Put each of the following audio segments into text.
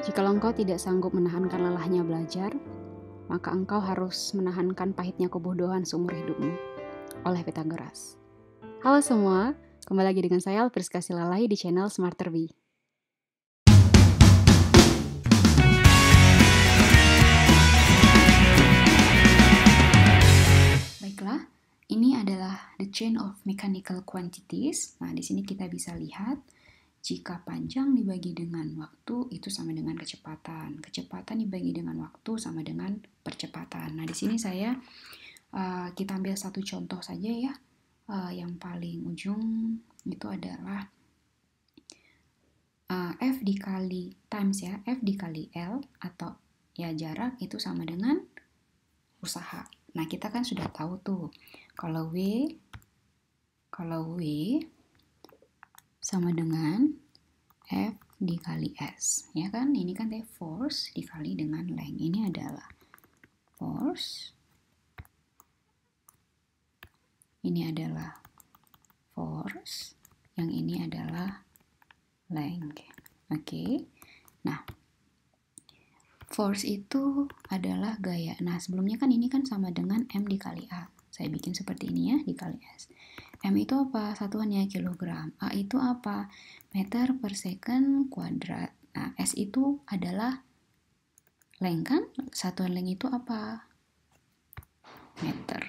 Jikalau engkau tidak sanggup menahankan lelahnya belajar, maka engkau harus menahankan pahitnya kebodohan seumur hidupmu. Oleh Pythagoras. Halo semua, kembali lagi dengan saya Priska Silalai di channel Smarter Bee. Baiklah, ini adalah the chain of mechanical quantities. Nah, di sini kita bisa lihat jika panjang dibagi dengan waktu itu sama dengan kecepatan. Kecepatan dibagi dengan waktu sama dengan percepatan. Nah, di sini kita ambil satu contoh saja ya. Yang paling ujung itu adalah F dikali times ya, F dikali L atau ya jarak itu sama dengan usaha. Nah, kita kan sudah tahu tuh kalau W sama dengan F dikali S, ya kan? Ini kan force dikali dengan length. Ini adalah force. Ini adalah force. Yang ini adalah length. Oke. Nah, force itu adalah gaya. Nah, sebelumnya kan ini kan sama dengan M dikali A. Saya bikin seperti ini ya, dikali S. M itu apa? Satuannya kilogram. A itu apa? Meter per second kuadrat. Nah, S itu adalah length kan? Satuan length itu apa? Meter.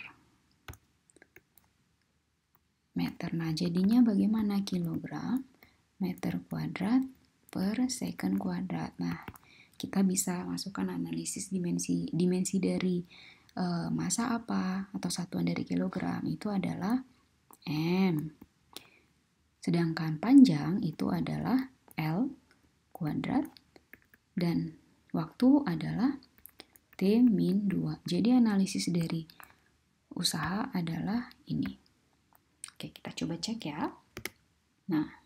Nah, jadinya bagaimana? Kilogram meter kuadrat per second kuadrat. Nah, kita bisa masukkan analisis dimensi dari massa apa atau satuan dari kilogram itu adalah M. Sedangkan panjang itu adalah L kuadrat dan waktu adalah T-2. Jadi analisis dari usaha adalah ini. Oke, kita coba cek ya. Nah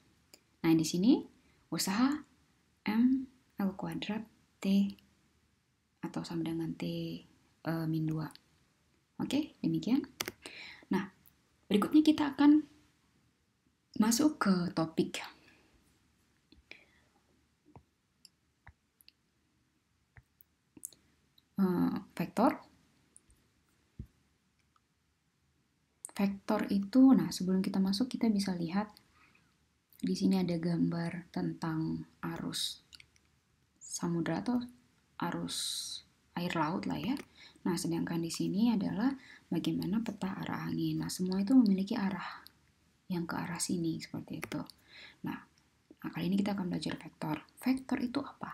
di sini usaha M L kuadrat T atau sama dengan T-2. Oke, demikian. Nah, berikutnya kita akan masuk ke topik vektor. Vektor itu, nah sebelum kita masuk kita bisa lihat di sini ada gambar tentang arus samudra atau arus air laut lah ya. Nah, sedangkan di sini adalah bagaimana peta arah angin. Nah, semua itu memiliki arah yang ke arah sini seperti itu. Nah, kali ini kita akan belajar vektor. Vektor itu apa?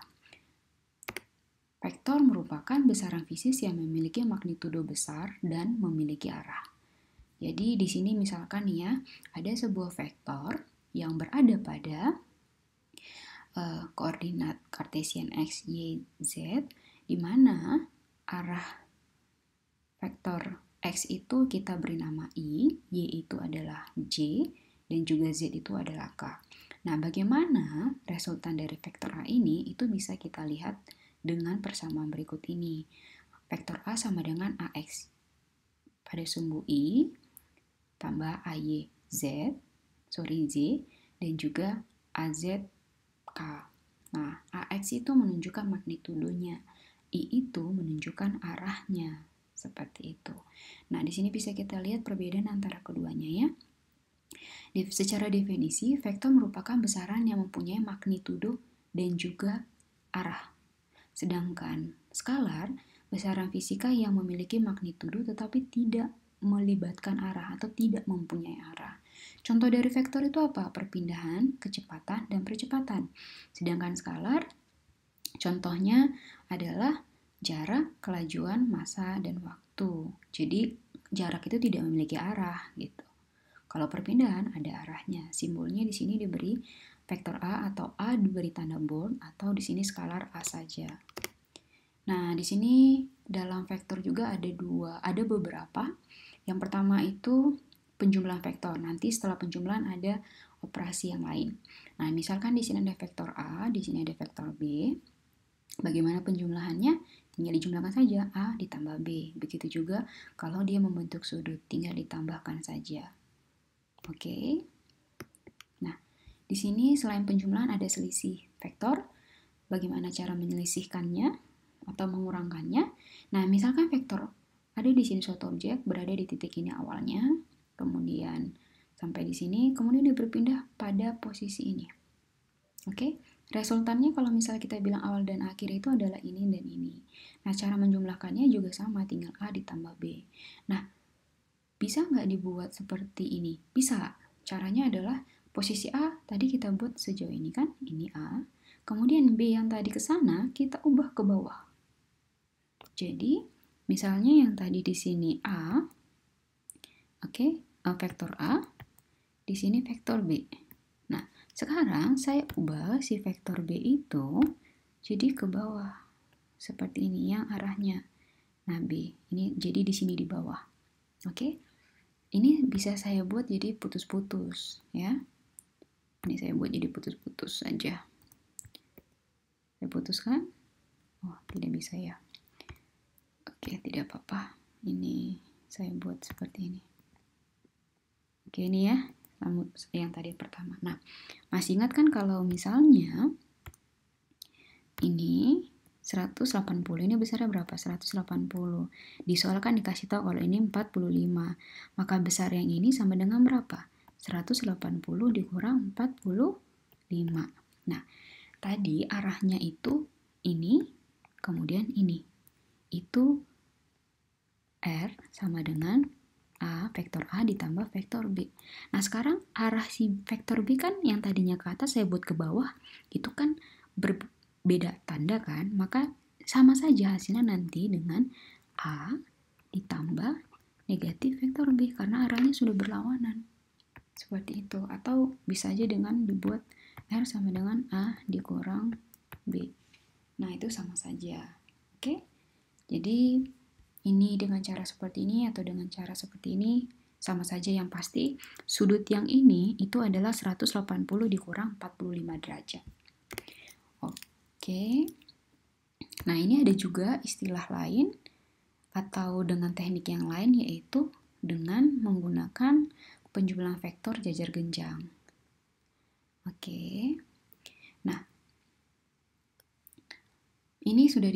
Vektor merupakan besaran fisis yang memiliki magnitudo besar dan memiliki arah. Jadi di sini misalkan ya, ada sebuah vektor yang berada pada koordinat Cartesian X, Y, Z, di mana arah vektor X itu kita beri nama I, Y itu adalah J, dan juga Z itu adalah K. Nah, bagaimana resultan dari vektor A ini itu bisa kita lihat dengan persamaan berikut ini. Vektor A sama dengan AX pada sumbu I tambah AY Z, dan juga AZ K. Nah, AX itu menunjukkan magnitudonya, I itu menunjukkan arahnya. Seperti itu. Nah, di sini bisa kita lihat perbedaan antara keduanya ya. Secara definisi, vektor merupakan besaran yang mempunyai magnitudo dan juga arah. Sedangkan skalar, besaran fisika yang memiliki magnitudo tetapi tidak melibatkan arah atau tidak mempunyai arah. Contoh dari vektor itu apa? Perpindahan, kecepatan, dan percepatan. Sedangkan skalar, contohnya adalah jarak, kelajuan, massa, dan waktu. Jadi jarak itu tidak memiliki arah gitu. Kalau perpindahan ada arahnya. Simbolnya di sini diberi vektor A atau A diberi tanda bold atau di sini skalar A saja. Nah, di sini dalam vektor juga ada beberapa. Yang pertama itu penjumlahan vektor. Nanti setelah penjumlahan ada operasi yang lain. Nah, misalkan di sini ada vektor A, di sini ada vektor B. Bagaimana penjumlahannya? Tinggal dijumlahkan saja A ditambah B. Begitu juga kalau dia membentuk sudut, tinggal ditambahkan saja. Oke. Nah, di sini selain penjumlahan ada selisih vektor. bagaimana cara menyelisihkannya atau mengurangkannya. Nah, misalkan vektor ada di sini suatu objek berada di titik ini awalnya, kemudian sampai di sini, kemudian dia berpindah pada posisi ini. Oke, resultannya kalau misalnya kita bilang awal dan akhir itu adalah ini dan ini. Nah, cara menjumlahkannya juga sama, tinggal A ditambah B. Nah, bisa nggak dibuat seperti ini? Bisa. Caranya adalah posisi A tadi kita buat sejauh ini kan, ini A. Kemudian B yang tadi ke sana kita ubah ke bawah. Jadi, misalnya yang tadi di sini A, oke, vektor A, di sini vektor B. Nah, sekarang saya ubah si vektor B itu jadi ke bawah. Seperti ini yang arahnya. Nah, B ini jadi di sini di bawah. Oke. Ini bisa saya buat jadi putus-putus, ya. Ini saya buat jadi putus-putus saja. Saya putuskan. Oh, tidak bisa ya. Oke, tidak apa-apa. Ini saya buat seperti ini. Oke, ini ya. Yang tadi pertama. Nah, masih ingat kan kalau misalnya ini 180, ini besarnya berapa? 180. Di soal kan dikasih tahu kalau ini 45. Maka besar yang ini sama dengan berapa? 180 dikurang 45. Nah, tadi arahnya itu ini, kemudian ini. Itu R sama dengan A, vektor A ditambah vektor B. Nah, sekarang arah si vektor B kan yang tadinya ke atas saya buat ke bawah, itu kan berbeda tanda kan? Maka sama saja hasilnya nanti dengan A ditambah negatif vektor B karena arahnya sudah berlawanan. Seperti itu. Atau bisa aja dengan dibuat R sama dengan A dikurang B. Nah, itu sama saja. Oke? Jadi ini dengan cara seperti ini atau dengan cara seperti ini sama saja, yang pasti sudut yang ini itu adalah 180 dikurang 45 derajat. Oke. Nah, ini ada juga istilah lain atau dengan teknik yang lain, yaitu dengan menggunakan penjumlahan vektor jajar genjang. Oke. Nah, ini sudah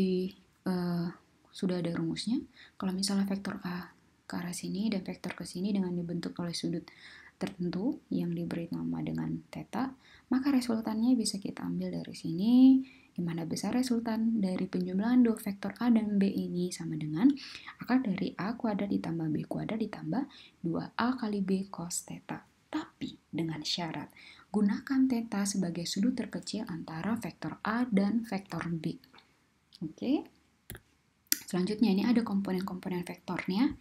ada rumusnya. Kalau misalnya vektor A ke arah sini dan vektor ke sini dengan dibentuk oleh sudut tertentu yang diberi nama dengan theta, maka resultannya bisa kita ambil dari sini, di mana besar resultan dari penjumlahan dua vektor A dan B ini sama dengan akar dari A kuadrat ditambah B kuadrat ditambah 2A kali B cos theta. Tapi dengan syarat, gunakan theta sebagai sudut terkecil antara vektor A dan vektor B. Oke. Selanjutnya ini ada komponen-komponen vektornya.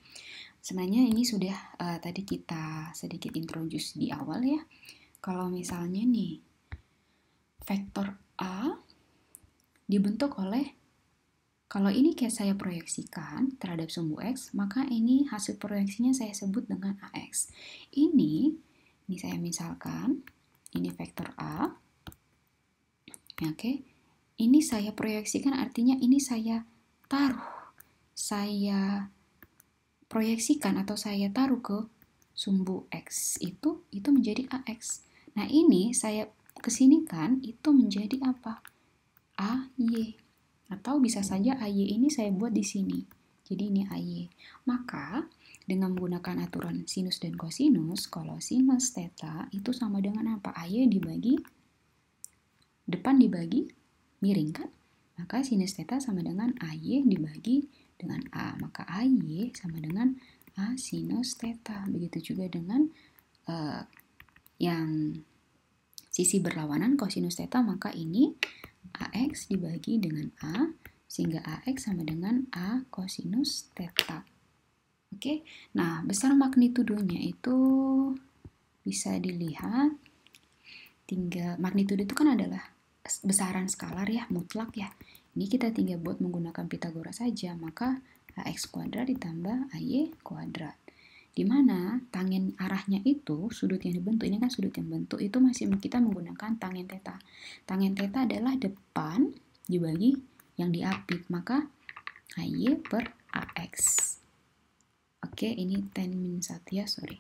Sebenarnya ini sudah tadi kita sedikit introduce di awal ya. Kalau misalnya nih vektor A dibentuk oleh, kalau ini kayak saya proyeksikan terhadap sumbu X, maka ini hasil proyeksinya saya sebut dengan AX. Ini saya misalkan, ini vektor A. Oke. Ini saya proyeksikan artinya ini saya taruh, saya proyeksikan atau saya taruh ke sumbu X itu menjadi AX. Nah, ini saya kesinikan itu menjadi apa? AY. Atau bisa saja AY ini saya buat di sini. Jadi ini AY. Maka dengan menggunakan aturan sinus dan kosinus, kalau sinus theta itu sama dengan apa? AY dibagi depan dibagi miring kan? Maka sinus theta sama dengan AY dibagi dengan A. Maka AY sama dengan A sinus theta. Begitu juga dengan yang sisi berlawanan kosinus theta, maka ini AX dibagi dengan A, sehingga AX sama dengan A kosinus theta. Oke, nah besar magnitudonya itu bisa dilihat, tinggal magnitudo itu kan adalah besaran skalar ya, mutlak ya. Ini kita tinggal buat menggunakan Pythagoras saja, maka AX kuadrat ditambah AY kuadrat. Di mana tangen arahnya itu, sudut yang dibentuk, ini kan sudut yang bentuk, itu masih kita menggunakan tangen theta. Tangen theta adalah depan dibagi yang diapit, maka AY per AX. Oke, ini tan min 1 ya, sorry.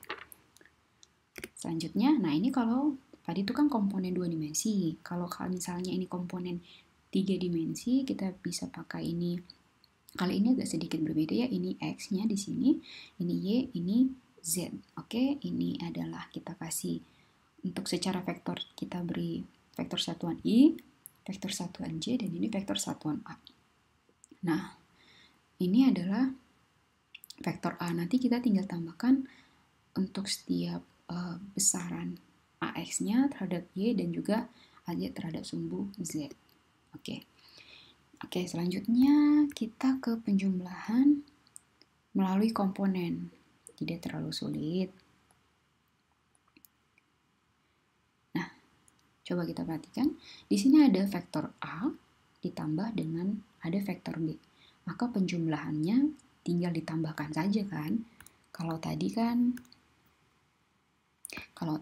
Selanjutnya, nah ini kalau tadi itu kan komponen 2 dimensi. Kalau misalnya ini komponen 3 dimensi, kita bisa pakai ini. Kali ini agak sedikit berbeda ya, ini X-nya di sini, ini Y, ini Z. Oke, ini adalah kita kasih untuk secara vektor, kita beri vektor satuan I, vektor satuan J, dan ini vektor satuan A. Nah, ini adalah vektor A. Nanti kita tinggal tambahkan untuk setiap besaran AX-nya terhadap Y dan juga AJ terhadap sumbu Z. Oke. Oke, selanjutnya kita ke penjumlahan melalui komponen. Tidak terlalu sulit. Nah, coba kita perhatikan. Di sini ada vektor A ditambah dengan ada vektor B. Maka penjumlahannya tinggal ditambahkan saja kan. Kalau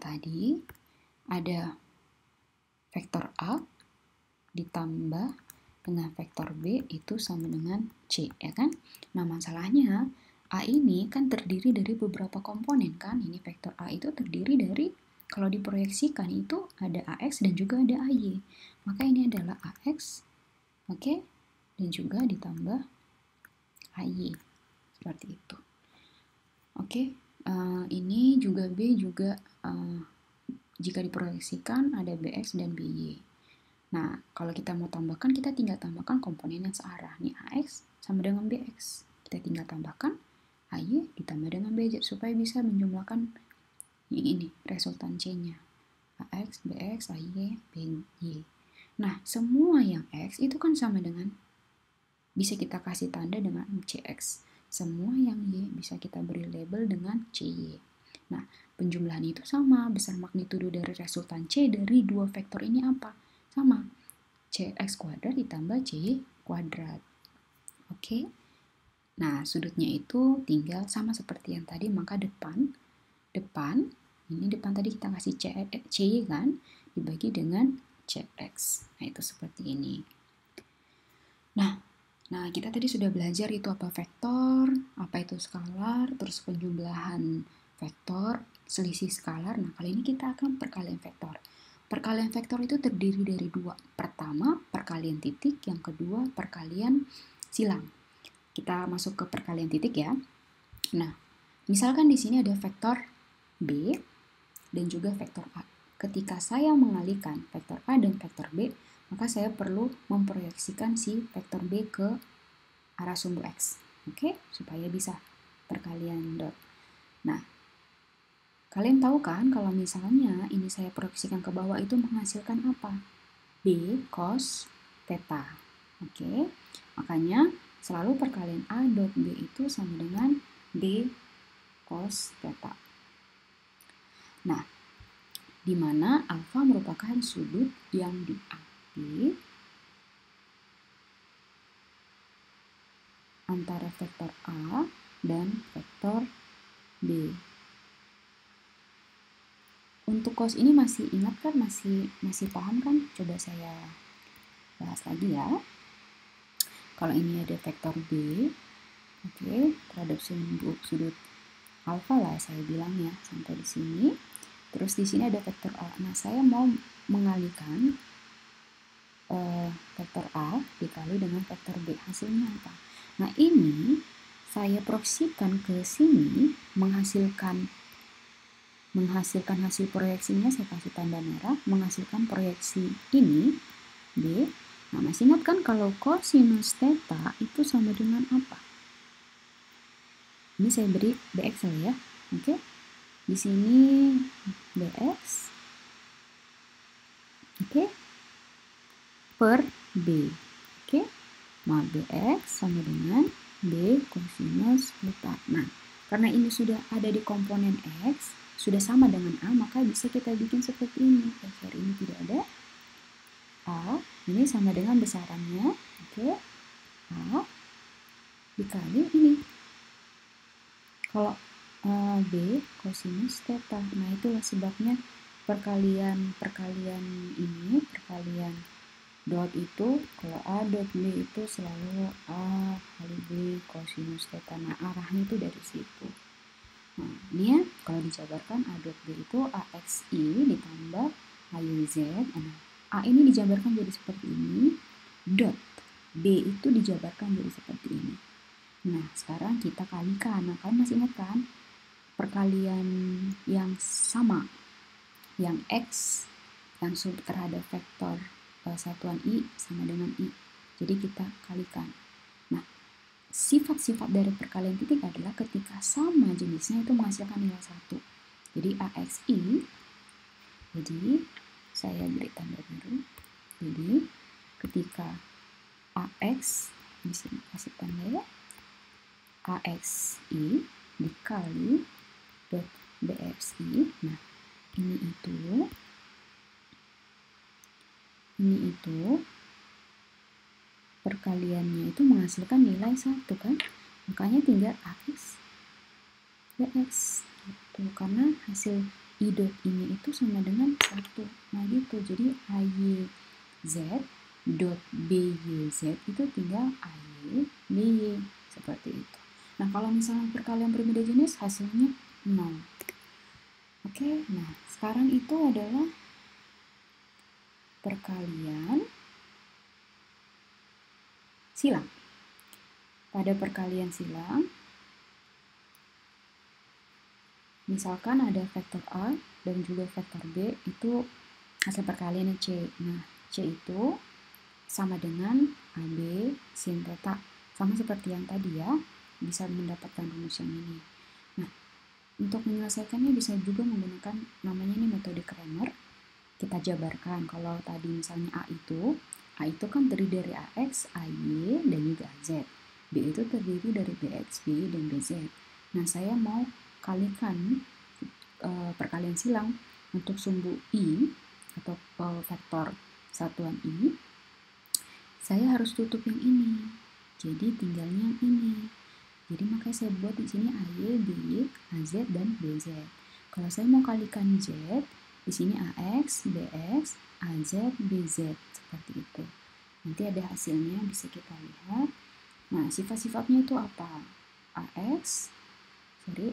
tadi ada vektor A ditambah dengan vektor B itu sama dengan C, ya kan? Nah, masalahnya A ini kan terdiri dari beberapa komponen kan? Ini vektor A itu terdiri dari, kalau diproyeksikan itu ada AX dan juga ada AY. Maka ini adalah AX, oke? Dan juga ditambah AY. Seperti itu. Oke, ini juga B juga jika diproyeksikan ada BX dan BY. Nah, kalau kita mau tambahkan, kita tinggal tambahkan komponen yang searah. Nih, AX sama dengan BX. Kita tinggal tambahkan AY ditambah dengan BZ supaya bisa menjumlahkan yang ini, resultan C-nya. AX, BX, AY, BY. Nah, semua yang X itu kan sama dengan, bisa kita kasih tanda dengan CX. Semua yang Y bisa kita beri label dengan CY. Nah, penjumlahan itu sama, besar magnitudo dari resultan C dari dua vektor ini apa? Sama, CX kuadrat ditambah CY kuadrat. Oke. Nah, sudutnya itu tinggal sama seperti yang tadi, maka depan, ini depan tadi kita kasih CY kan, dibagi dengan CX. Nah, itu seperti ini. Nah, kita tadi sudah belajar itu apa vektor, apa itu skalar, terus penjumlahan vektor, selisih skalar. Nah, kali ini kita akan perkalian vektor. Perkalian vektor itu terdiri dari dua. Pertama, perkalian titik. Yang kedua, perkalian silang. Kita masuk ke perkalian titik ya. Nah, misalkan di sini ada vektor B dan juga vektor A. Ketika saya mengalihkan vektor A dan vektor B, maka saya perlu memproyeksikan si vektor B ke arah sumbu X. Oke, supaya bisa perkalian dot. Nah, kalian tahu kan kalau misalnya ini saya proyeksikan ke bawah itu menghasilkan apa? B cos theta. Oke, makanya selalu perkalian A dot B itu sama dengan B cos theta. Nah, di mana alfa merupakan sudut yang diambil antara vektor A dan vektor B. Untuk cos ini masih ingat kan? Masih paham kan? Coba saya bahas lagi ya. Kalau ini ada vektor B, oke, terhadap sudut alfa lah saya bilang ya, sampai di sini. Terus di sini ada vektor A. Nah, saya mau mengalihkan vektor A dikali dengan vektor B. Hasilnya apa? Nah, ini saya proyeksikan ke sini menghasilkan hasil proyeksinya, saya kasih tanda merah, menghasilkan proyeksi ini B. Nah, masih ingat kan kalau kosinus theta itu sama dengan apa? Ini saya beri BX ya. Oke. Di sini BX. Oke. Per B. Oke. Nah, BX sama dengan B kosinus theta. Nah, karena ini sudah ada di komponen X, sudah sama dengan A, maka bisa kita bikin seperti ini. Dasar ini tidak ada. A, ini sama dengan besarannya. Oke. A dikali ini. Kalau B kosinus theta. Nah, itulah sebabnya perkalian ini, perkalian dot itu, kalau A dot B itu selalu A kali B kosinus theta. Nah, arahnya itu dari situ. Nah, ini ya, kalau dijabarkan A dot B itu AXI ditambah AYZ. Nah, A ini dijabarkan jadi seperti ini. dot B itu dijabarkan jadi seperti ini. Nah, sekarang kita kalikan. Nah, kalian masih ingat kan? Perkalian yang sama, yang X yang terhadap vektor satuan I sama dengan I. Jadi kita kalikan. Nah, sifat-sifat dari perkalian titik adalah ketika sama jenisnya itu menghasilkan nilai 1. Jadi AXI, jadi saya beri tanda biru. Jadi ketika AX, di sini kasih tanda ya, AXI dikali dot BXI. Nah, ini itu perkaliannya itu menghasilkan nilai 1 kan, makanya tinggal AX BX gitu, karena hasil I dot ini itu sama dengan 1. Nah gitu, jadi AYZ dot BYZ itu tinggal AY BY, seperti itu. Nah kalau misalnya perkalian berbeda jenis hasilnya 0. Oke, nah sekarang itu adalah perkalian silang. Pada perkalian silang, misalkan ada vektor A dan juga vektor B, itu hasil perkaliannya C. Nah, C itu sama dengan AB sin theta. Sama seperti yang tadi ya, bisa mendapatkan rumus yang ini. Nah, untuk menyelesaikannya bisa juga menggunakan namanya ini metode Cramer. Kita jabarkan. Kalau tadi misalnya A itu kan terdiri dari AX, AY, dan juga AZ. B itu terdiri dari BX, BY, dan BZ. Nah, saya mau kalikan perkalian silang untuk sumbu I atau vektor satuan I. Saya harus tutup yang ini. Jadi tinggalnya yang ini. Jadi makanya saya buat di sini AY, BY, AZ, dan BZ. Kalau saya mau kalikan Z, di sini AX, BX, AZ, BZ, seperti itu. Nanti ada hasilnya, bisa kita lihat. Nah, sifat-sifatnya itu apa? AX,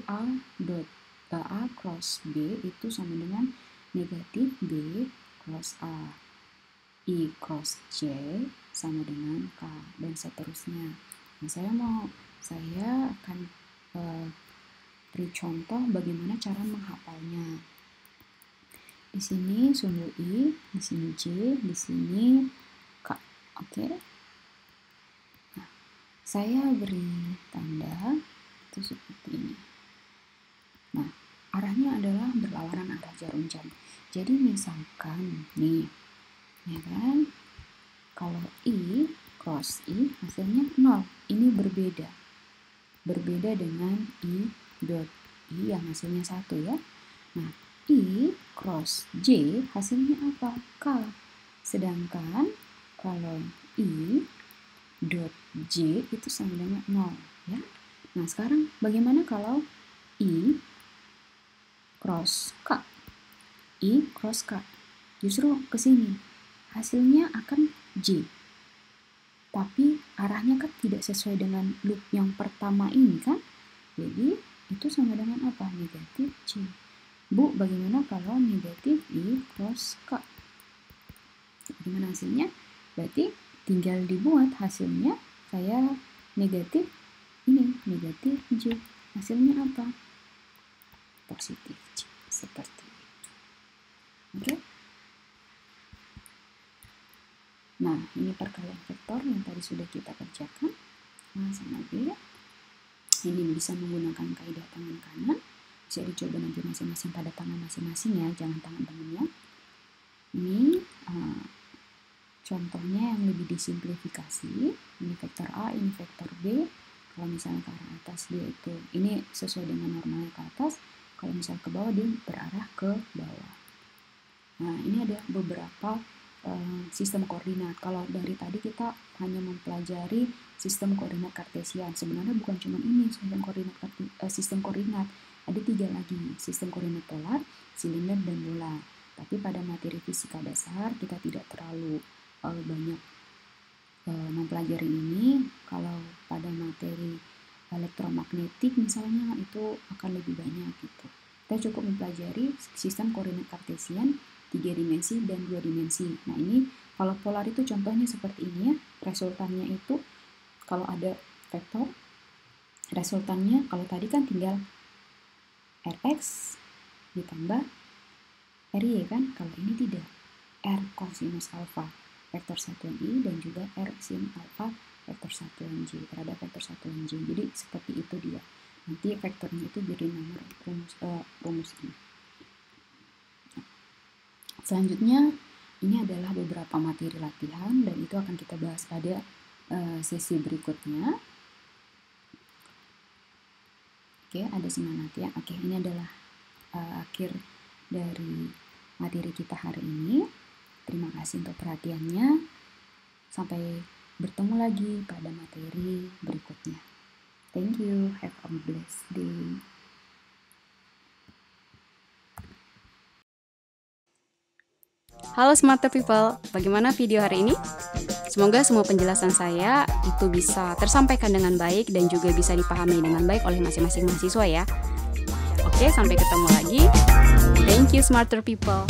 A dot A cross B itu sama dengan negatif B cross A. I cross J sama dengan K, dan seterusnya. Nah, saya akan beri contoh bagaimana cara menghafalnya. Di sini sumbu I, di sini J, di sini K. Oke. Nah, saya beri tanda itu seperti ini. Nah, arahnya adalah berlawanan arah jarum jam. Jadi misalkan nih, ya kan? Kalau I cross I hasilnya 0. Ini berbeda. Berbeda dengan I dot I yang hasilnya 1 ya. Nah, I cross J hasilnya apa? K. Sedangkan kalau I dot J itu sama dengan 0 ya. Nah, sekarang bagaimana kalau I cross K? I cross K. Justru ke sini. Hasilnya akan J. Tapi arahnya kan tidak sesuai dengan loop yang pertama ini kan? Jadi itu sama dengan apa? Negatif J. Bu, bagaimana kalau negatif I cross K? Bagaimana hasilnya? Berarti tinggal dibuat hasilnya, saya negatif ini, negatif J. Hasilnya apa? Positif J. Seperti itu. Oke? Nah, ini perkalian vektor yang tadi sudah kita kerjakan. Nah, sama B. Ini bisa menggunakan kaidah tangan kanan. Bisa dicoba nanti masing-masing pada tangan masing-masing ya, jangan tangan temennya. Ini contohnya yang lebih disimplifikasi. Ini vektor A, ini vektor B. Kalau misalnya ke arah atas dia itu, ini sesuai dengan normalnya ke atas. Kalau misalnya ke bawah dia berarah ke bawah. Nah, ini ada beberapa sistem koordinat. Kalau dari tadi kita hanya mempelajari sistem koordinat kartesian. Sebenarnya bukan cuma ini sistem koordinat. Ada 3 lagi, sistem koordinat polar, silinder, dan bola. Tapi pada materi fisika dasar kita tidak terlalu banyak mempelajari ini. Kalau pada materi elektromagnetik misalnya itu akan lebih banyak gitu. Kita cukup mempelajari sistem koordinat kartesian 3 dimensi dan 2 dimensi. Nah, ini Kalau polar itu contohnya seperti ini ya, resultannya itu kalau ada vektor, resultannya kalau tadi kan tinggal Rx ditambah Ry kan, kalau ini tidak, R kosinus alfa vektor satuan I dan juga R sin alfa vektor satuan J terhadap vektor satuan J. Jadi seperti itu dia. Nanti vektornya itu beri nomor rumus ini. Selanjutnya ini adalah beberapa materi latihan dan itu akan kita bahas pada sesi berikutnya. Oke, ada semangat ya. Oke, ini adalah akhir dari materi kita hari ini. Terima kasih untuk perhatiannya. Sampai bertemu lagi pada materi berikutnya. Thank you. Have a blessed day. Halo Smarter People, bagaimana video hari ini? Semoga semua penjelasan saya itu bisa tersampaikan dengan baik dan juga bisa dipahami dengan baik oleh masing-masing mahasiswa ya. Oke, sampai ketemu lagi. Thank you Smarter People.